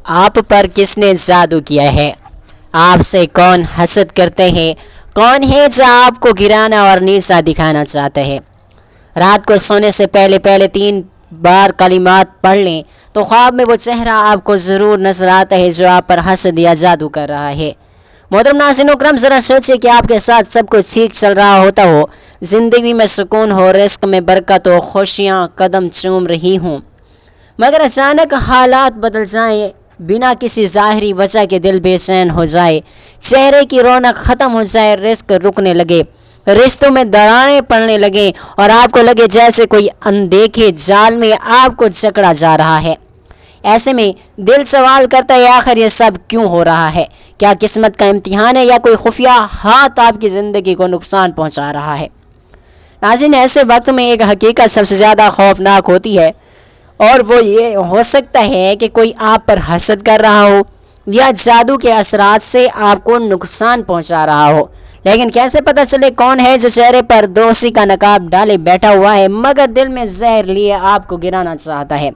آپ پر کس نے جادو کیا ہے؟ آپ سے کون حسد کرتے ہیں؟ کون ہے جو آپ کو گرانا اور نیچا دکھانا چاہتا ہے؟ رات کو سونے سے پہلے 3 بار کلمات پڑھ لیں تو خواب میں وہ چہرہ آپ کو ضرور نظر آتا ہے جو آپ پر حسد یا جادو کر رہا ہے۔ محترم ناظرین اکرام، ذرا سوچیں کہ آپ کے ساتھ سب کچھ ٹھیک چل رہا ہوتا ہو، زندگی میں سکون ہو، رزق میں برکت ہو، خوشیاں قدم چوم رہی ہوں، مگر اچانک حالات بدل جائیں، بنا کسی ظاہری وجہ کے دل بے چین ہو جائے، چہرے کی رونق ختم ہو جائے، رزق رکنے لگے، رشتوں میں دراڑیں پڑنے لگیں اور آپ کو لگے جیسے کوئی اندیکھے جال میں آپ کو جکڑا جا رہا ہے۔ ایسے میں دل سوال کرتا ہے، آخر یہ سب کیوں ہو رہا ہے؟ کیا قسمت کا امتحان ہے یا کوئی خفیہ ہاتھ آپ کی زندگی کو نقصان پہنچا رہا ہے؟ ناظرین، ایسے وقت میں ایک حقیقت سب سے زیادہ خوفناک ہوتی ہے، اور وہ یہ ہو سکتا ہے کہ کوئی آپ پر حسد کر رہا ہو یا جادو کے اثرات سے آپ کو نقصان پہنچا رہا ہو، لیکن کیسے پتہ چلے کون ہے جو چہرے پر دوستی کا نقاب ڈالے بیٹھا ہوا ہے مگر دل میں زہر لیے آپ کو گرانا چاہتا ہے؟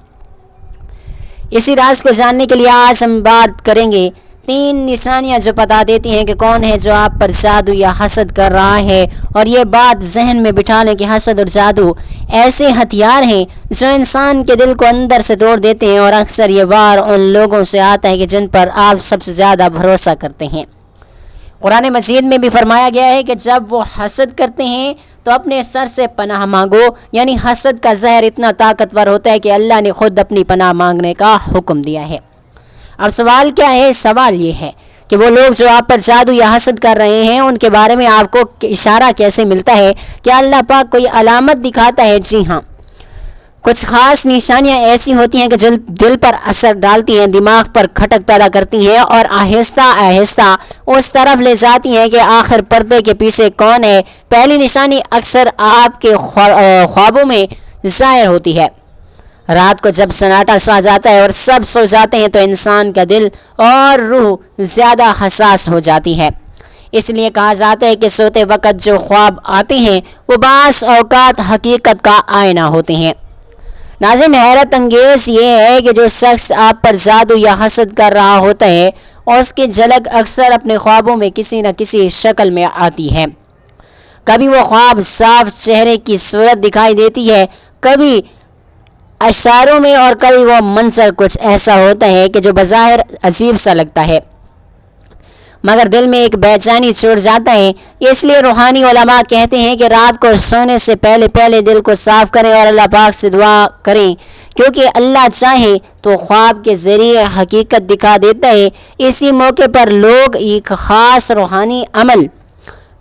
اسی راز کو جاننے کے لیے آج ہم بات کریں گے 3 نشانیاں جو بتا دیتی ہیں کہ کون ہے جو آپ پر جادو یا حسد کر رہا ہے، اور یہ بات ذہن میں بٹھا لیں کہ حسد اور جادو ایسے ہتھیار ہیں جو انسان کے دل کو اندر سے توڑ دیتے ہیں، اور اکثر یہ وار ان لوگوں سے آتا ہے کہ جن پر آپ سب سے زیادہ بھروسہ کرتے ہیں۔ قرآن مجید میں بھی فرمایا گیا ہے کہ جب وہ حسد کرتے ہیں تو اپنے سر سے پناہ مانگو، یعنی حسد کا زہر اتنا طاقتور ہوتا ہے کہ اللہ نے خود اپنی پناہ مانگنے کا حکم دیا ہے۔ اب سوال کیا ہے؟ سوال یہ ہے کہ وہ لوگ جو آپ پر جادو یا حسد کر رہے ہیں ان کے بارے میں آپ کو اشارہ کیسے ملتا ہے؟ کیا اللہ پاک کوئی علامت دکھاتا ہے؟ جی ہاں، کچھ خاص نشانیاں ایسی ہوتی ہیں کہ جو دل پر اثر ڈالتی ہیں، دماغ پر کھٹک پیدا کرتی ہیں اور آہستہ آہستہ اس طرف لے جاتی ہیں کہ آخر پردے کے پیچھے کون ہے۔ پہلی نشانی اکثر آپ کے خوابوں میں ظاہر ہوتی ہے۔ رات کو جب سناٹا چھا جاتا ہے اور سب سو جاتے ہیں تو انسان کا دل اور روح زیادہ حساس ہو جاتی ہے۔ اس لیے کہا جاتا ہے کہ سوتے وقت جو خواب آتے ہیں وہ بعض اوقات حقیقت کا آئینہ ہوتے ہیں۔ ناظرین، حیرت انگیز یہ ہے کہ جو شخص آپ پر جادو یا حسد کر رہا ہوتا ہے اور اس کی جھلک اکثر اپنے خوابوں میں کسی نہ کسی شکل میں آتی ہے۔ کبھی وہ خواب صاف چہرے کی صورت دکھائی دیتی ہے، کبھی اشاروں میں، اور کبھی وہ منظر کچھ ایسا ہوتا ہے کہ جو بظاہر عجیب سا لگتا ہے مگر دل میں ایک بے چینی چھوڑ جاتا ہے۔ اس لیے روحانی علماء کہتے ہیں کہ رات کو سونے سے پہلے دل کو صاف کریں اور اللہ پاک سے دعا کریں، کیونکہ اللہ چاہے تو خواب کے ذریعے حقیقت دکھا دیتا ہے۔ اسی موقع پر لوگ ایک خاص روحانی عمل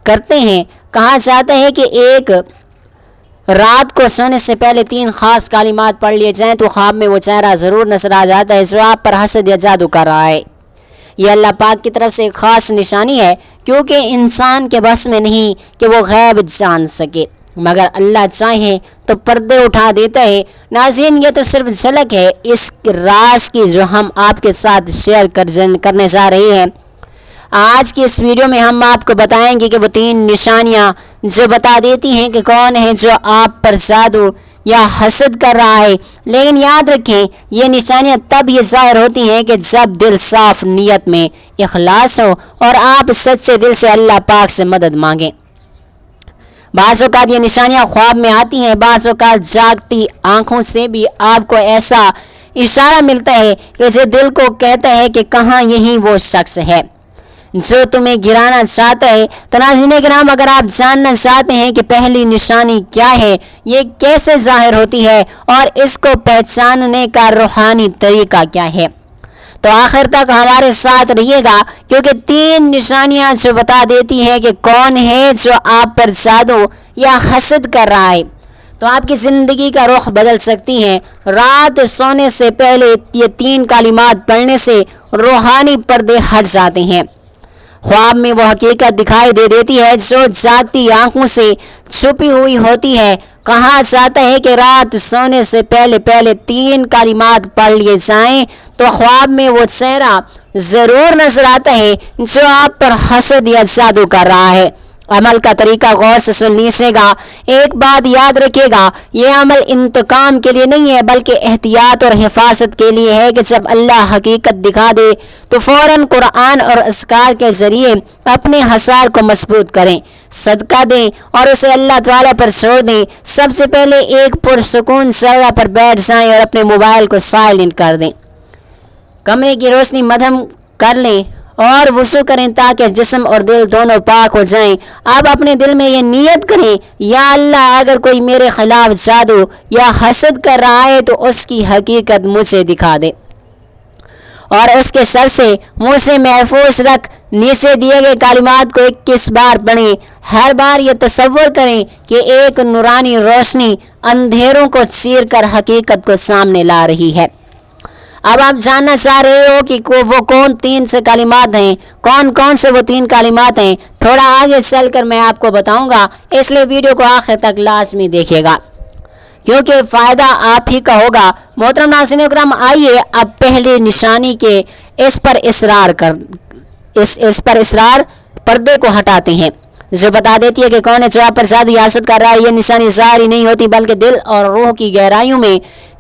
کرتے ہیں۔ کہا جاتا ہے کہ ایک رات کو سونے سے پہلے 3 خاص کلمات پڑھ لیے جائیں تو خواب میں وہ چہرہ ضرور نظر آ جاتا ہے جو آپ پر حسد یا جادو کر رہا ہے۔ یہ اللہ پاک کی طرف سے ایک خاص نشانی ہے، کیونکہ انسان کے بس میں نہیں کہ وہ غیب جان سکے، مگر اللہ چاہے تو پردے اٹھا دیتا ہے۔ ناظرین، یہ تو صرف جھلک ہے اس راز کی جو ہم آپ کے ساتھ شیئر کرنے جا رہے ہیں۔ آج کی اس ویڈیو میں ہم آپ کو بتائیں گے کہ وہ 3 نشانیاں جو بتا دیتی ہیں کہ کون ہے جو آپ پر جادو یا حسد کر رہا ہے، لیکن یاد رکھیں یہ نشانیاں تب ہی ظاہر ہوتی ہیں کہ جب دل صاف نیت میں اخلاص ہو اور آپ سچے دل سے اللہ پاک سے مدد مانگیں۔ بعض اوقات یہ نشانیاں خواب میں آتی ہیں، بعض اوقات جاگتی آنکھوں سے بھی آپ کو ایسا اشارہ ملتا ہے کہ جو دل کو کہتا ہے کہ کہاں یہی وہ شخص ہے جو تمہیں گرانا چاہتا ہے۔ تو ناظرین کرام، اگر آپ جاننا چاہتے ہیں کہ پہلی نشانی کیا ہے، یہ کیسے ظاہر ہوتی ہے اور اس کو پہچاننے کا روحانی طریقہ کیا ہے، تو آخر تک ہمارے ساتھ رہیے گا، کیونکہ 3 نشانیاں جو بتا دیتی ہیں کہ کون ہے جو آپ پر جادو یا حسد کر رہا ہے، تو آپ کی زندگی کا رخ بدل سکتی ہیں۔ رات سونے سے پہلے یہ 3 کلمات پڑھنے سے روحانی پردے ہٹ جاتے ہیں۔ خواب میں وہ حقیقت دکھائی دے دیتی ہے جو جاگتی آنکھوں سے چھپی ہوئی ہوتی ہے۔ کہا جاتا ہے کہ رات سونے سے پہلے 3 کلمات پڑھ لیے جائیں تو خواب میں وہ چہرہ ضرور نظر آتا ہے جو آپ پر حسد یا جادو کر رہا ہے۔ عمل کا طریقہ غور سے سن لیجیے گا۔ ایک بات یاد رکھیے گا، یہ عمل انتقام کے لیے نہیں ہے بلکہ احتیاط اور حفاظت کے لیے ہے کہ جب اللہ حقیقت دکھا دے تو فوراً قرآن اور اذکار کے ذریعے اپنے حصار کو مضبوط کریں، صدقہ دیں اور اسے اللہ تعالیٰ پر چھوڑ دیں۔ سب سے پہلے ایک پرسکون جگہ پر بیٹھ جائیں اور اپنے موبائل کو سائلنٹ کر دیں، کمرے کی روشنی مدھم کر لیں اور وضو کریں تاکہ جسم اور دل دونوں پاک ہو جائیں۔ اب اپنے دل میں یہ نیت کریں، یا اللہ اگر کوئی میرے خلاف جادو یا حسد کر رہا ہے تو اس کی حقیقت مجھے دکھا دے اور اس کے شر سے مجھے محفوظ رکھ۔ نیچے دیے گئے کلمات کو 21 بار پڑھیں۔ ہر بار یہ تصور کریں کہ ایک نورانی روشنی اندھیروں کو چیر کر حقیقت کو سامنے لا رہی ہے۔ اب آپ جاننا چاہ رہے ہو کہ وہ کون 3 سے کلمات ہیں، کون سے وہ 3 کلمات ہیں؟ تھوڑا آگے چل کر میں آپ کو بتاؤں گا، اس لیے ویڈیو کو آخر تک لازمی دیکھیے گا کیونکہ فائدہ آپ ہی کا ہوگا۔ محترم ناظرین اکرام، آئیے اب پہلی نشانی کے اس پر اصرار پردے کو ہٹاتے ہیں جو بتا دیتی ہے کہ کون ہے جو آپ پر زیادہ حسد کر رہا ہے۔ یہ نشانی ظاہری نہیں ہوتی بلکہ دل اور روح کی گہرائیوں میں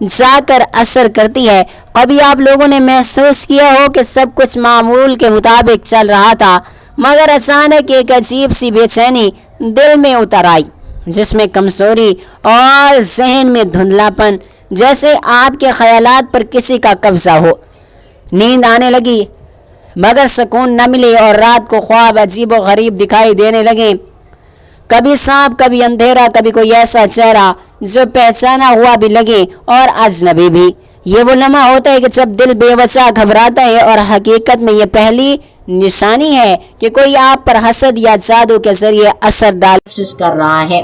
جا کر اثر کرتی ہے۔ کبھی آپ لوگوں نے محسوس کیا ہو کہ سب کچھ معمول کے مطابق چل رہا تھا مگر اچانک ایک عجیب سی بے چینی دل میں اتر آئی، جس میں کمزوری اور ذہن میں دھندلا پن، جیسے آپ کے خیالات پر کسی کا قبضہ ہو۔ نیند آنے لگی مگر سکون نہ ملے اور رات کو خواب عجیب و غریب دکھائی دینے لگے، کبھی سانپ، کبھی اندھیرا، کبھی کوئی ایسا چہرہ جو پہچانا ہوا بھی لگے اور اجنبی بھی۔ یہ وہ لمحہ ہوتا ہے کہ جب دل بے وجہ گھبراتا ہے اور حقیقت میں یہ پہلی نشانی ہے کہ کوئی آپ پر حسد یا جادو کے ذریعے اثر ڈالنے کی کوشش کر رہا ہے۔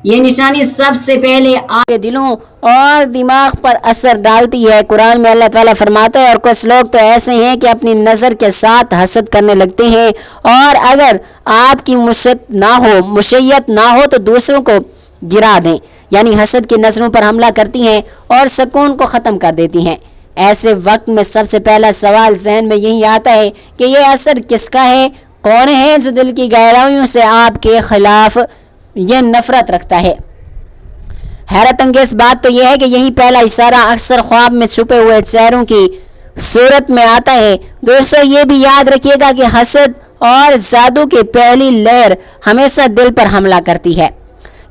یہ نشانی سب سے پہلے آپ کے دلوں اور دماغ پر اثر ڈالتی ہے۔ قرآن میں اللہ تعالیٰ فرماتا ہے، اور کچھ لوگ تو ایسے ہیں کہ اپنی نظر کے ساتھ حسد کرنے لگتے ہیں اور اگر آپ کی مشیت نہ ہو تو دوسروں کو گرا دیں، یعنی حسد کی نظروں پر حملہ کرتی ہیں اور سکون کو ختم کر دیتی ہیں۔ ایسے وقت میں سب سے پہلا سوال ذہن میں یہی آتا ہے کہ یہ اثر کس کا ہے؟ کون ہے جو دل کی گہرائیوں سے آپ کے خلاف یہ نفرت رکھتا ہے؟ حیرت انگیز بات تو یہ ہے کہ یہی پہلا اشارہ اکثر خواب میں چھپے ہوئے چہروں کی صورت میں آتا ہے۔ دوستو، یہ بھی یاد رکھیے گا کہ حسد اور جادو کی پہلی لہر ہمیشہ دل پر حملہ کرتی ہے،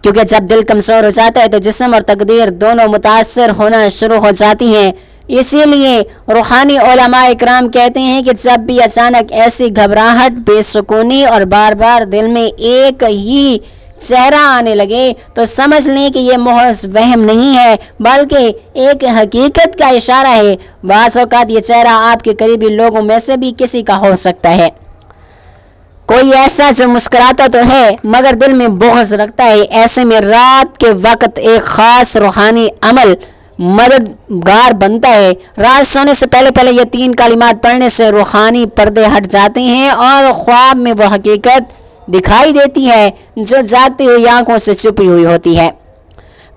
کیونکہ جب دل کمزور ہو جاتا ہے تو جسم اور تقدیر دونوں متاثر ہونا شروع ہو جاتی ہیں۔ اسی لیے روحانی علماء اکرام کہتے ہیں کہ جب بھی اچانک ایسی گھبراہٹ، بے سکونی اور بار بار دل میں ایک ہی چہرہ آنے لگے تو سمجھ لیں کہ یہ محض وہم نہیں ہے بلکہ ایک حقیقت کا اشارہ ہے۔ بعض اوقات یہ چہرہ آپ کے قریبی لوگوں میں سے بھی کسی کا ہو سکتا ہے، کوئی ایسا جو مسکراتا تو ہے مگر دل میں بغض رکھتا ہے۔ ایسے میں رات کے وقت ایک خاص روحانی عمل مددگار بنتا ہے۔ رات سونے سے پہلے یہ 3 کلمات پڑھنے سے روحانی پردے ہٹ جاتے ہیں اور خواب میں وہ حقیقت دکھائی دیتی ہے جو جاگتی ہوئی آنکھوں سے چھپی ہوئی ہوتی ہے۔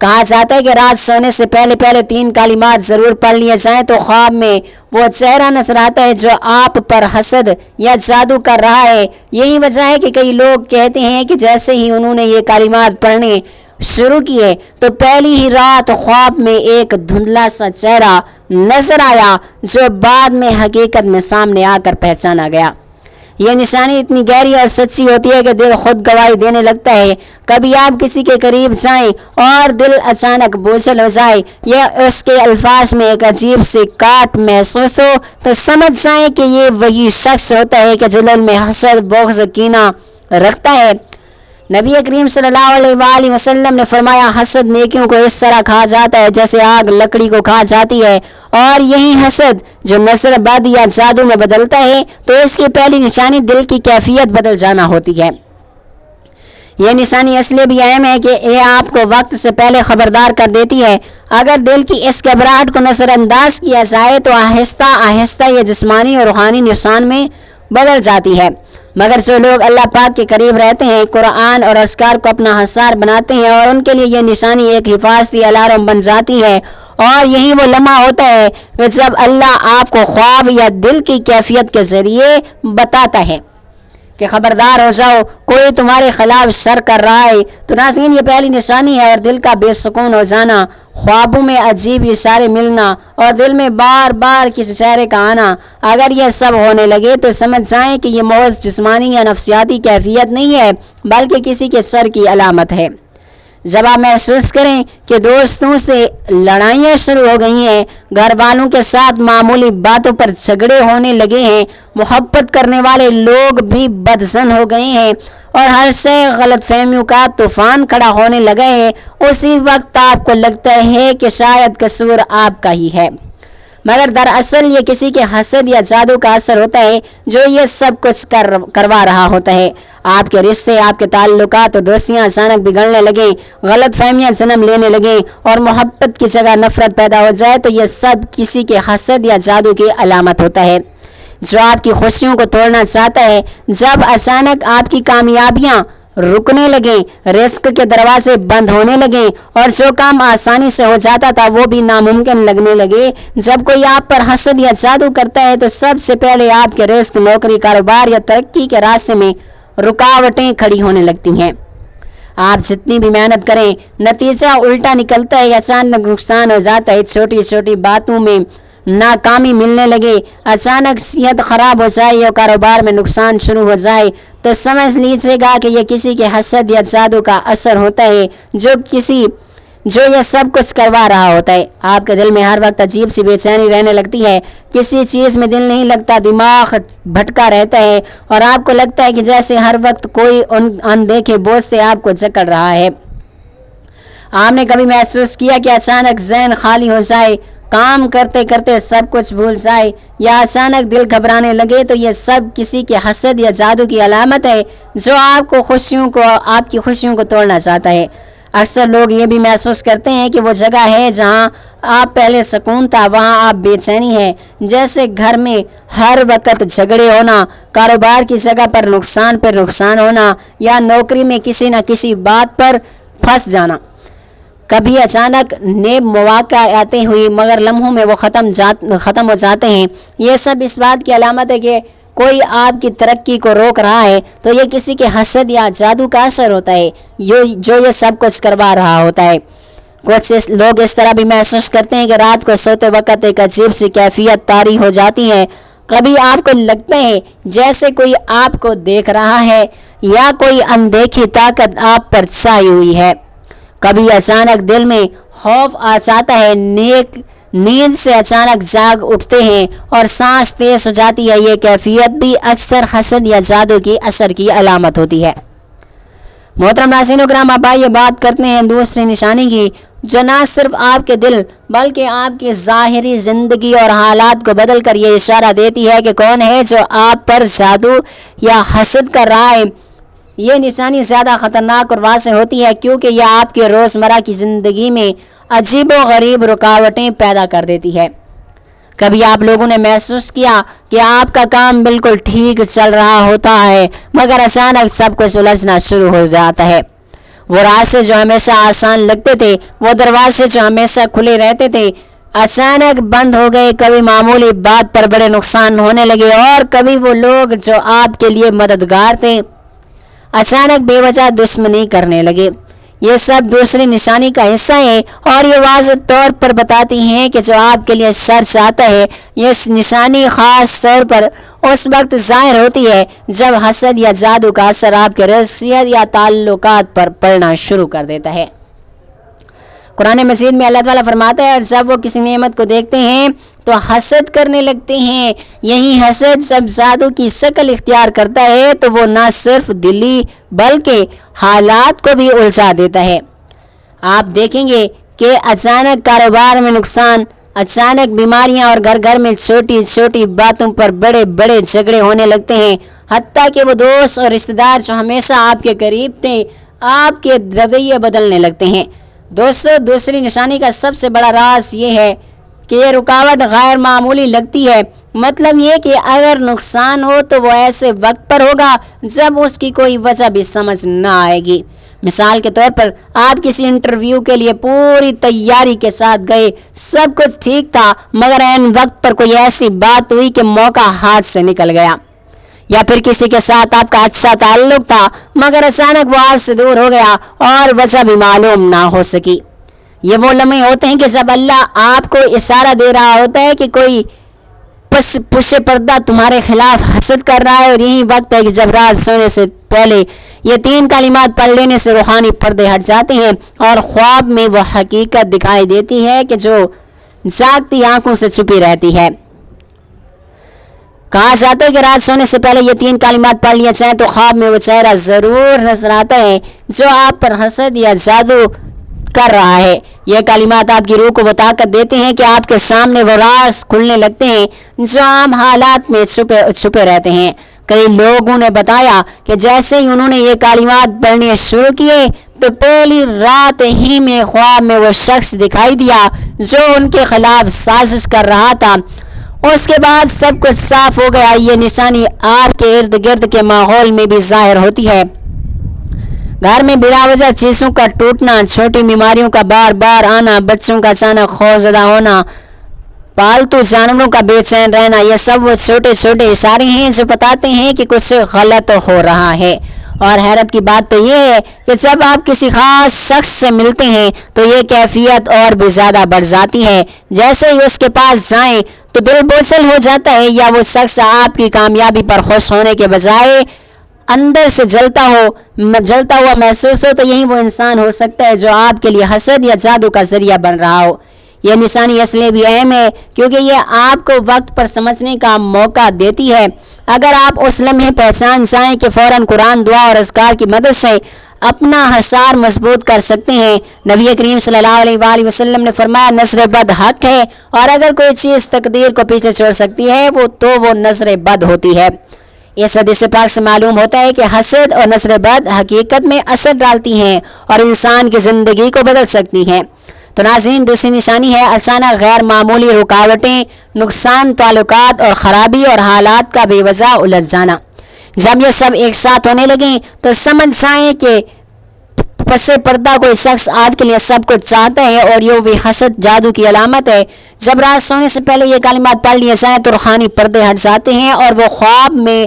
کہا جاتا ہے کہ رات سونے سے پہلے 3 کلمات ضرور پڑھ لیے جائیں تو خواب میں وہ چہرہ نظر آتا ہے جو آپ پر حسد یا جادو کر رہا ہے۔ یہی وجہ ہے کہ کئی لوگ کہتے ہیں کہ جیسے ہی انہوں نے یہ کلمات پڑھنے شروع کیے تو پہلی ہی رات خواب میں ایک دھندلا سا چہرہ نظر آیا جو بعد میں حقیقت میں سامنے آ کر پہچانا گیا۔ یہ نشانی اتنی گہری اور سچی ہوتی ہے کہ دل خود گواہی دینے لگتا ہے۔ کبھی آپ کسی کے قریب جائیں اور دل اچانک بوجھل ہو جائے یا اس کے الفاظ میں ایک عجیب سی کاٹ محسوس ہو تو سمجھ جائیں کہ یہ وہی شخص ہوتا ہے کہ جو دل میں حسد، بغض، کینہ رکھتا ہے۔ نبی کریم صلی اللہ علیہ وآلہ وسلم نے فرمایا، حسد نیکیوں کو اس طرح کھا جاتا ہے جیسے آگ لکڑی کو کھا جاتی ہے، اور یہی حسد جو نظر بد یا جادو میں بدلتا ہے تو اس کی پہلی نشانی دل کی کیفیت بدل جانا ہوتی ہے۔ یہ نشانی اس لیے بھی اہم ہے کہ یہ آپ کو وقت سے پہلے خبردار کر دیتی ہے۔ اگر دل کی اس گھبراہٹ کو نظر انداز کیا جائے تو آہستہ آہستہ یہ جسمانی اور روحانی نقصان میں بدل جاتی ہے۔ مگر جو لوگ اللہ پاک کے قریب رہتے ہیں، قرآن اور اذکار کو اپنا حصار بناتے ہیں، اور ان کے لیے یہ نشانی ایک حفاظتی الارم بن جاتی ہے، اور یہی وہ لمحہ ہوتا ہے کہ جب اللہ آپ کو خواب یا دل کی کیفیت کے ذریعے بتاتا ہے کہ خبردار ہو جاؤ، کوئی تمہارے خلاف شر کر رہا ہے۔ تو ناظرین یہ پہلی نشانی ہے، اور دل کا بے سکون ہو جانا، خوابوں میں عجیب اشارے ملنا اور دل میں بار بار کسی چہرے کا آنا۔ اگر یہ سب ہونے لگے تو سمجھ جائیں کہ یہ محض جسمانی یا نفسیاتی کیفیت نہیں ہے، بلکہ کسی کے سر کی علامت ہے۔ جب آپ محسوس کریں کہ دوستوں سے لڑائیاں شروع ہو گئی ہیں، گھر والوں کے ساتھ معمولی باتوں پر جھگڑے ہونے لگے ہیں، محبت کرنے والے لوگ بھی بدظن ہو گئے ہیں اور ہر سے غلط فہمیوں کا طوفان کھڑا ہونے لگا ہے، اسی وقت آپ کو لگتا ہے کہ شاید قصور آپ کا ہی ہے، مگر دراصل یہ کسی کے حسد یا جادو کا اثر ہوتا ہے جو یہ سب کچھ کروا رہا ہوتا ہے۔ آپ کے رشتے، آپ کے تعلقات اور دوستیاں اچانک بگڑنے لگیں، غلط فہمیاں جنم لینے لگیں اور محبت کی جگہ نفرت پیدا ہو جائے تو یہ سب کسی کے حسد یا جادو کی علامت ہوتا ہے جو آپ کی خوشیوں کو توڑنا چاہتا ہے۔ جب اچانک آپ کی کامیابیاں رکنے لگیں، رزق کے دروازے بند ہونے لگیں اور جو کام آسانی سے ہو جاتا تھا وہ بھی ناممکن لگنے لگے، جب کوئی آپ پر حسد یا جادو کرتا ہے تو سب سے پہلے آپ کے رزق، نوکری، کاروبار یا ترقی کے راستے میں رکاوٹیں کھڑی ہونے لگتی ہیں۔ آپ جتنی بھی محنت کریں، نتیجہ الٹا نکلتا ہے، اچانک نقصان ہو جاتا ہے، چھوٹی چھوٹی باتوں میں ناکامی ملنے لگے، اچانک صحت خراب ہو جائے یا کاروبار میں نقصان شروع ہو جائے تو سمجھ لیجیے گا کہ یہ کسی کے حسد یا جادو کا اثر ہوتا ہے جو یہ سب کچھ کروا رہا ہوتا ہے۔ آپ کے دل میں ہر وقت عجیب سی بے چینی رہنے لگتی ہے، کسی چیز میں دل نہیں لگتا، دماغ بھٹکا رہتا ہے اور آپ کو لگتا ہے کہ جیسے ہر وقت کوئی اندیکھے بوجھ سے آپ کو جکڑ رہا ہے۔ آپ نے کبھی محسوس کیا کہ اچانک ذہن خالی ہو جائے، کام کرتے کرتے سب کچھ بھول جائے یا اچانک دل گھبرانے لگے تو یہ سب کسی کے حسد یا جادو کی علامت ہے جو آپ کی خوشیوں کو توڑنا چاہتا ہے۔ اکثر لوگ یہ بھی محسوس کرتے ہیں کہ وہ جگہ ہے جہاں آپ پہلے سکون تھا وہاں آپ بے چینی ہے، جیسے گھر میں ہر وقت جھگڑے ہونا، کاروبار کی جگہ پر نقصان ہونا یا نوکری میں کسی نہ کسی بات پر پھنس جانا۔ کبھی اچانک نیب مواقع آتے ہوئے مگر لمحوں میں وہ ختم ہو جاتے ہیں۔ یہ سب اس بات کی علامت ہے کہ کوئی آپ کی ترقی کو روک رہا ہے تو یہ کسی کے حسد یا جادو کا اثر ہوتا ہے جو یہ سب کچھ کروا رہا ہوتا ہے۔ کچھ لوگ اس طرح بھی محسوس کرتے ہیں کہ رات کو سوتے وقت ایک عجیب سی کیفیت طاری ہو جاتی ہے، کبھی آپ کو لگتا ہے جیسے کوئی آپ کو دیکھ رہا ہے یا کوئی اندیکھی طاقت آپ پر چھائی ہوئی ہے، کبھی اچانک دل میں خوف آ جاتا ہے، نیند سے اچانک جاگ اٹھتے ہیں اور سانس تیز ہو جاتی ہے۔ یہ کیفیت بھی اکثر حسد یا جادو کی اثر کی علامت ہوتی ہے۔ محترم ناظرین کرام، اب آئیے بات کرتے ہیں دوسری نشانی کی جو نہ صرف آپ کے دل بلکہ آپ کی ظاہری زندگی اور حالات کو بدل کر یہ اشارہ دیتی ہے کہ کون ہے جو آپ پر جادو یا حسد کر رہا ہے۔ یہ نشانی زیادہ خطرناک اور واضح ہوتی ہے کیونکہ یہ آپ کے روزمرہ کی زندگی میں عجیب و غریب رکاوٹیں پیدا کر دیتی ہے۔ کبھی آپ لوگوں نے محسوس کیا کہ آپ کا کام بالکل ٹھیک چل رہا ہوتا ہے مگر اچانک سب کچھ الجھنا شروع ہو جاتا ہے۔ وہ راستے جو ہمیشہ آسان لگتے تھے، وہ دروازے جو ہمیشہ کھلے رہتے تھے، اچانک بند ہو گئے۔ کبھی معمولی بات پر بڑے نقصان ہونے لگے اور کبھی وہ لوگ جو آپ کے لیے مددگار تھے اچانک بے وجہ دشمنی کرنے لگے۔ یہ سب دوسری نشانی کا حصہ ہے اور یہ واضح طور پر بتاتی ہیں کہ جو آپ کے لیے شر چاہتا ہے۔ یہ نشانی خاص طور پر اس وقت ظاہر ہوتی ہے جب حسد یا جادو کا اثر آپ کے رزق یا تعلقات پر پڑنا شروع کر دیتا ہے۔ قرآن مجید میں اللہ تعالیٰ فرماتا ہے اور جب وہ کسی نعمت کو دیکھتے ہیں تو حسد کرنے لگتے ہیں۔ یہی حسد جب جادو کی شکل اختیار کرتا ہے تو وہ نہ صرف دلی بلکہ حالات کو بھی الجھا دیتا ہے۔ آپ دیکھیں گے کہ اچانک کاروبار میں نقصان، اچانک بیماریاں اور گھر گھر میں چھوٹی چھوٹی باتوں پر بڑے بڑے جھگڑے ہونے لگتے ہیں، حتیٰ کہ وہ دوست اور رشتہ دار جو ہمیشہ آپ کے قریب تھے آپ کے رویے بدلنے لگتے ہیں۔ دوستو، دوسری نشانی کا سب سے بڑا راز یہ ہے کہ یہ رکاوٹ غیر معمولی لگتی ہے۔ مطلب یہ کہ اگر نقصان ہو تو وہ ایسے وقت پر ہوگا جب اس کی کوئی وجہ بھی سمجھ نہ آئے گی۔ مثال کے طور پر آپ کسی انٹرویو کے لیے پوری تیاری کے ساتھ گئے، سب کچھ ٹھیک تھا مگر عین وقت پر کوئی ایسی بات ہوئی کہ موقع ہاتھ سے نکل گیا۔ یا پھر کسی کے ساتھ آپ کا اچھا تعلق تھا مگر اچانک وہ آپ سے دور ہو گیا اور وجہ بھی معلوم نہ ہو سکی۔ یہ وہ لمحے ہوتے ہیں کہ جب اللہ آپ کو اشارہ دے رہا ہوتا ہے کہ کوئی پس پردہ تمہارے خلاف حسد کر رہا ہے، اور یہی وقت ہے کہ جب رات سونے سے پہلے یہ 3 کلمات پڑھ لینے سے روحانی پردے ہٹ جاتے ہیں اور خواب میں وہ حقیقت دکھائی دیتی ہے کہ جو جاگتی آنکھوں سے چھپی رہتی ہے۔ کہا جاتا ہے کہ رات سونے سے پہلے یہ 3 کلمات پڑھ لیے جائیں تو خواب میں وہ چہرہ ضرور نظر آتا ہے جو آپ پر حسد یا جادو کر رہا ہے۔ یہ کلمات آپ کی روح کو وہ طاقت دیتے ہیں کہ آپ کے سامنے وہ راز کھلنے لگتے ہیں جو عام حالات میں چھپے رہتے ہیں۔ کئی لوگوں نے بتایا کہ جیسے ہی انہوں نے یہ کلمات پڑھنے شروع کیے تو پہلی رات ہی میں خواب میں وہ شخص دکھائی دیا جو ان کے خلاف سازش کر رہا تھا۔ اس کے بعد سب کچھ صاف ہو گیا۔ یہ نشانی آپ کے ارد گرد کے ماحول میں بھی ظاہر ہوتی ہے۔ گھر میں بلا وجہ چیزوں کا ٹوٹنا، چھوٹی بیماریوں کا بار بار آنا، بچوں کا اچانک خوفزدہ ہونا، پالتو جانوروں کا بے چین رہنا، یہ سب وہ چھوٹے چھوٹے اشارے ہیں جو بتاتے ہیں کہ کچھ غلط ہو رہا ہے۔ اور حیرت کی بات تو یہ ہے کہ جب آپ کسی خاص شخص سے ملتے ہیں تو یہ کیفیت اور بھی زیادہ بڑھ جاتی ہے۔ جیسے ہی اس کے پاس جائیں تو دل بوجھل ہو جاتا ہے، یا وہ شخص آپ کی کامیابی پر خوش ہونے کے بجائے اندر سے جلتا ہوا محسوس ہو، تو یہی وہ انسان ہو سکتا ہے جو آپ کے لیے حسد یا جادو کا ذریعہ بن رہا ہو۔ یہ نشانی اس لیے بھی اہم ہے کیونکہ یہ آپ کو وقت پر سمجھنے کا موقع دیتی ہے۔ اگر آپ اس لمحے پہچان جائیں کہ فوراً قرآن، دعا اور اذکار کی مدد سے اپنا حصار مضبوط کر سکتے ہیں۔ نبی کریم صلی اللہ علیہ وآلہ وسلم نے فرمایا نظر بد حق ہے، اور اگر کوئی چیز تقدیر کو پیچھے چھوڑ سکتی ہے تو وہ نظر بد ہوتی ہے۔ اس حدیث پاک سے معلوم ہوتا ہے کہ حسد اور نظر بد حقیقت میں اثر ڈالتی ہیں اور انسان کی زندگی کو بدل سکتی ہیں۔ تو ناظرین، دوسری نشانی ہے اچانک غیر معمولی رکاوٹیں، نقصان، تعلقات اور خرابی اور حالات کا بے وجہ الجھ جانا۔ جب یہ سب ایک ساتھ ہونے لگیں تو سمجھ جائیں کہ پس پردہ کوئی شخص آپ کے لیے سب کچھ چاہتا ہے، اور یہ بھی حسد جادو کی علامت ہے۔ جب رات سونے سے پہلے یہ کلمات پڑھ لیے جائیں تو روحانی پردے ہٹ جاتے ہیں اور وہ خواب میں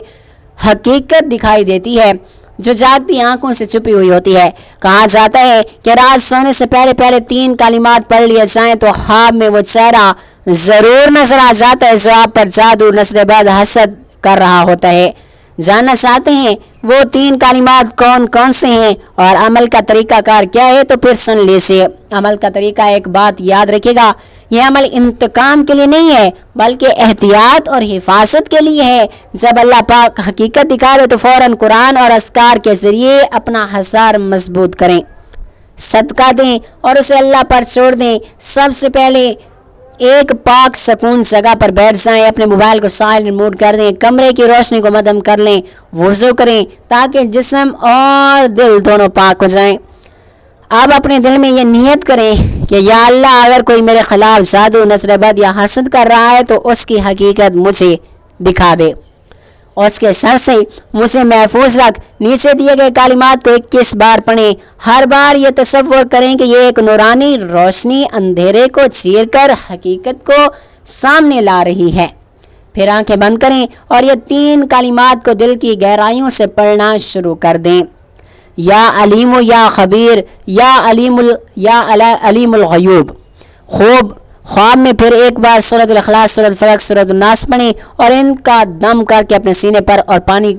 حقیقت دکھائی دیتی ہے جو جاگتی آنکھوں سے چھپی ہوئی ہوتی ہے۔ کہا جاتا ہے کہ رات سونے سے پہلے 3 کلمات پڑھ لیے جائیں تو خواب میں وہ چہرہ ضرور نظر آ جاتا ہے جو آپ پر جادو، نظر بد، حسد کر رہا ہوتا ہے۔ جاننا چاہتے ہیں وہ 3 کلمات کون کون سے ہیں اور عمل کا طریقہ کار کیا ہے؟ تو پھر سن لیجیے۔ عمل کا طریقہ، ایک بات یاد رکھے گا، یہ عمل انتقام کے لیے نہیں ہے بلکہ احتیاط اور حفاظت کے لیے ہے۔ جب اللہ پاک حقیقت دکھا دے تو فوراً قرآن اور اذکار کے ذریعے اپنا حصار مضبوط کریں، صدقہ دیں اور اسے اللہ پر چھوڑ دیں۔ سب سے پہلے ایک پاک سکون جگہ پر بیٹھ جائیں، اپنے موبائل کو سائلنٹ موڈ کر دیں، کمرے کی روشنی کو مدھم کر لیں، وضو کریں تاکہ جسم اور دل دونوں پاک ہو جائیں۔ اب اپنے دل میں یہ نیت کریں کہ یا اللہ، اگر کوئی میرے خلاف جادو، نظر بد یا حسد کر رہا ہے تو اس کی حقیقت مجھے دکھا دے، اس کے شر سے مجھے محفوظ رکھ۔ نیچے دیے گئے کلمات کو 21 بار پڑھیں۔ ہر بار یہ تصور کریں کہ یہ ایک نورانی روشنی اندھیرے کو چیر کر حقیقت کو سامنے لا رہی ہے۔ پھر آنکھیں بند کریں اور یہ 3 کلمات کو دل کی گہرائیوں سے پڑھنا شروع کر دیں۔ یا علیم یا خبیر یا علیم الغیوب۔ خواب میں پھر ایک بار سورۃ الاخلاص، سورۃ الفلق، سورۃ الناس پڑھیں اور ان کا دم کر کے اپنے سینے پر اور پانی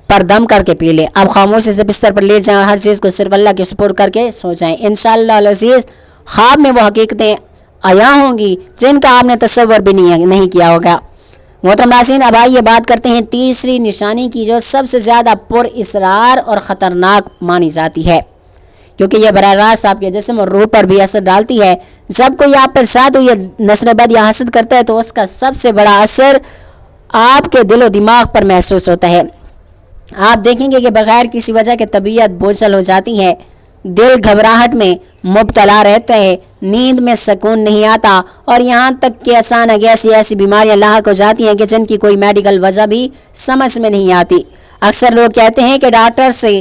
پر دم کر کے پی لیں۔ اب خاموشی سے بستر پر لے جائیں اور ہر چیز کو صرف اللہ کے سپرد کر کے سو جائیں۔ انشاءاللہ العزیز خواب میں وہ حقیقتیں عیاں ہوں گی جن کا آپ نے تصور بھی نہیں کیا ہوگا۔ محترم ناظرین، اب آئیے بات کرتے ہیں تیسری نشانی کی جو سب سے زیادہ پر اسرار اور خطرناک مانی جاتی ہے، کیونکہ یہ براہ راست آپ کے جسم اور روح پر بھی اثر ڈالتی ہے۔ جب کوئی آپ پر ساتھ یا نظر بد یا حسد کرتا ہے تو اس کا سب سے بڑا اثر آپ کے دل و دماغ پر محسوس ہوتا ہے۔ آپ دیکھیں گے کہ بغیر کسی وجہ کے طبیعت بوجھل ہو جاتی ہے، دل گھبراہٹ میں مبتلا رہتا ہے، نیند میں سکون نہیں آتا، اور یہاں تک کہ اچانک ایسی بیماریاں لاحق ہو جاتی ہیں کہ جن کی کوئی میڈیکل وجہ بھی سمجھ میں نہیں آتی۔ اکثر لوگ کہتے ہیں کہ ڈاکٹر سے